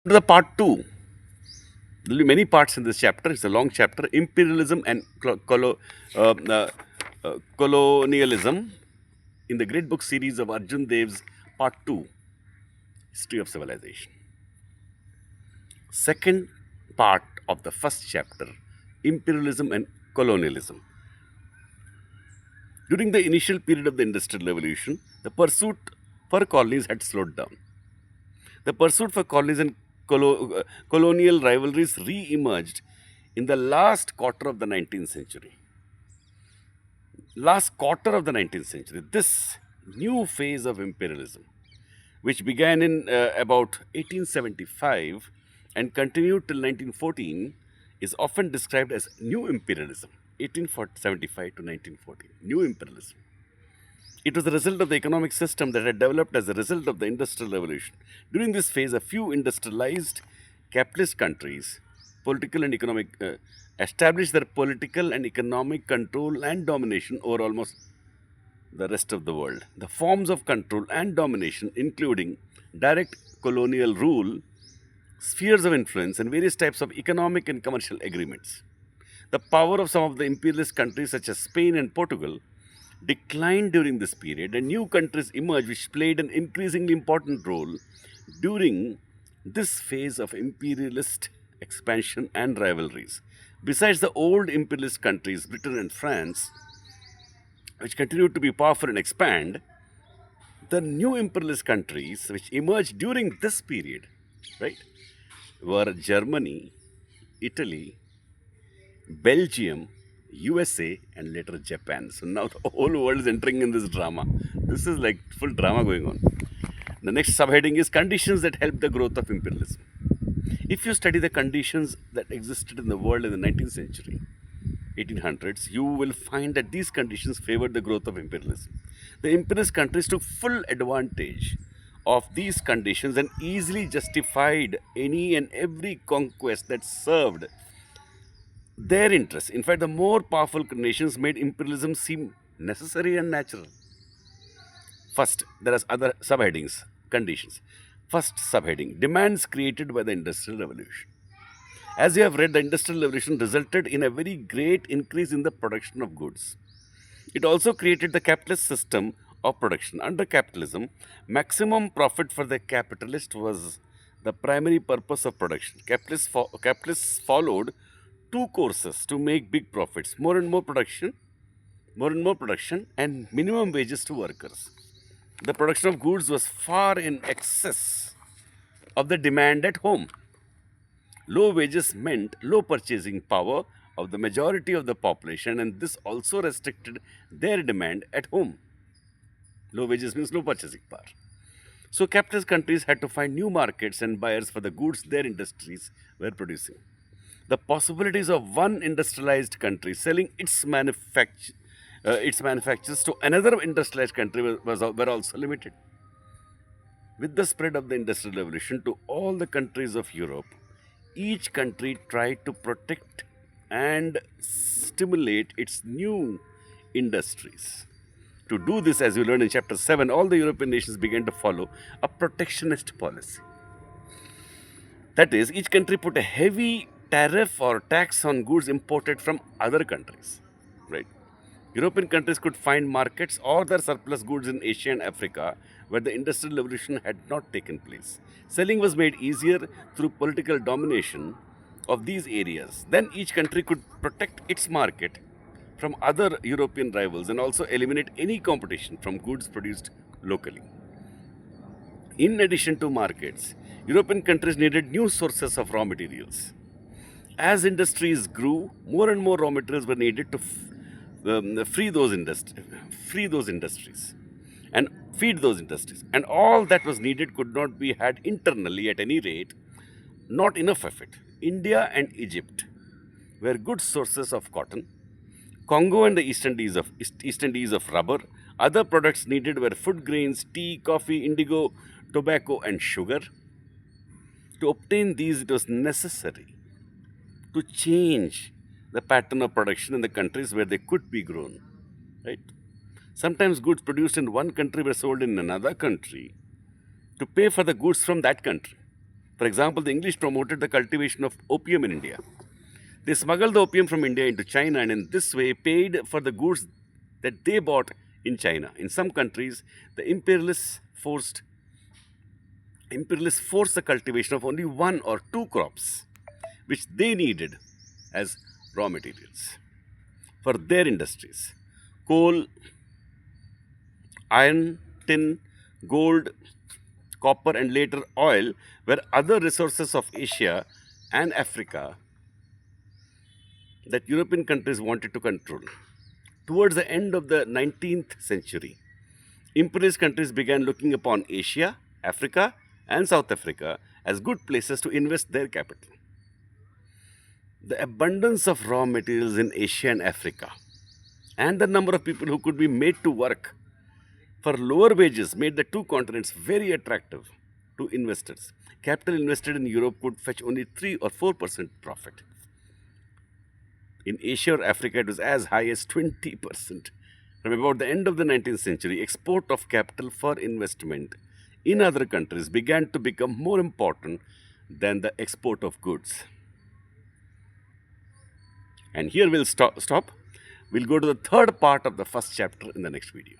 The part two. There will be many parts in this chapter. It's a long chapter. Imperialism and colonialism in the great book series of Arjun Dev's part two, History of Civilization. Second part of the first chapter, Imperialism and Colonialism. During the initial period of the Industrial Revolution, the pursuit for colonies had slowed down. The pursuit for colonies and colonial rivalries re emerged in the last quarter of the 19th century. Last quarter of the 19th century, this new phase of imperialism, which began in about 1875 and continued till 1914, is often described as new imperialism. 1875 to 1914, new imperialism. It was the result of the economic system that had developed as a result of the Industrial Revolution. During this phase, a few industrialized capitalist countries, political and economic, established their political and economic control and domination over almost the rest of the world. The forms of control and domination, including direct colonial rule, spheres of influence, and various types of economic and commercial agreements. The power of some of the imperialist countries, such as Spain and Portugal, declined during this period, and new countries emerged which played an increasingly important role during this phase of imperialist expansion and rivalries. Besides the old imperialist countries, Britain and France, which continued to be powerful and expand, the new imperialist countries which emerged during this period, right, were Germany, Italy, Belgium, USA, and later Japan. So now the whole world is entering in this drama. This is like full drama going on. The next subheading is conditions that help the growth of imperialism. If you study the conditions that existed in the world in the 19th century, 1800s, you will find that these conditions favored the growth of imperialism. The imperialist countries took full advantage of these conditions and easily justified any and every conquest that served their interests. In fact, the more powerful nations made imperialism seem necessary and natural. First, there are other subheadings, conditions. First subheading, demands created by the Industrial Revolution. As you have read, the Industrial Revolution resulted in a very great increase in the production of goods. It also created the capitalist system of production. Under capitalism, maximum profit for the capitalist was the primary purpose of production. Capitalists followed two courses to make big profits: more and more production, and minimum wages to workers. The production of goods was far in excess of the demand at home. Low wages meant low purchasing power of the majority of the population, and this also restricted their demand at home. Low wages means low purchasing power. So, capitalist countries had to find new markets and buyers for the goods their industries were producing. The possibilities of one industrialized country selling its manufactures to another industrialized country were also limited. With the spread of the Industrial Revolution to all the countries of Europe, each country tried to protect and stimulate its new industries. To do this, as you learned in chapter 7, all the European nations began to follow a protectionist policy. That is, each country put a heavy tariff or tax on goods imported from other countries. Right? European countries could find markets or their surplus goods in Asia and Africa where the Industrial Revolution had not taken place. Selling was made easier through political domination of these areas. Then each country could protect its market from other European rivals and also eliminate any competition from goods produced locally. In addition to markets, European countries needed new sources of raw materials. As industries grew, more and more raw materials were needed to free those industries and feed those industries. And all that was needed could not be had internally at any rate, not enough of it. India and Egypt were good sources of cotton. Congo and the East Indies of rubber. Other products needed were food grains, tea, coffee, indigo, tobacco, and sugar. To obtain these, it was necessary to change the pattern of production in the countries where they could be grown. Right? Sometimes goods produced in one country were sold in another country to pay for the goods from that country. For example, the English promoted the cultivation of opium in India. They smuggled the opium from India into China and in this way paid for the goods that they bought in China. In some countries, the imperialists forced the cultivation of only one or two crops, which they needed as raw materials for their industries. Coal, iron, tin, gold, copper, and later oil were other resources of Asia and Africa that European countries wanted to control. Towards the end of the 19th century, imperialist countries began looking upon Asia, Africa, and South Africa as good places to invest their capital. The abundance of raw materials in Asia and Africa and the number of people who could be made to work for lower wages made the two continents very attractive to investors. Capital invested in Europe could fetch only 3 or 4% profit. In Asia or Africa, it was as high as 20%. From about the end of the 19th century, export of capital for investment in other countries began to become more important than the export of goods. And here we'll stop. We'll go to the third part of the first chapter in the next video.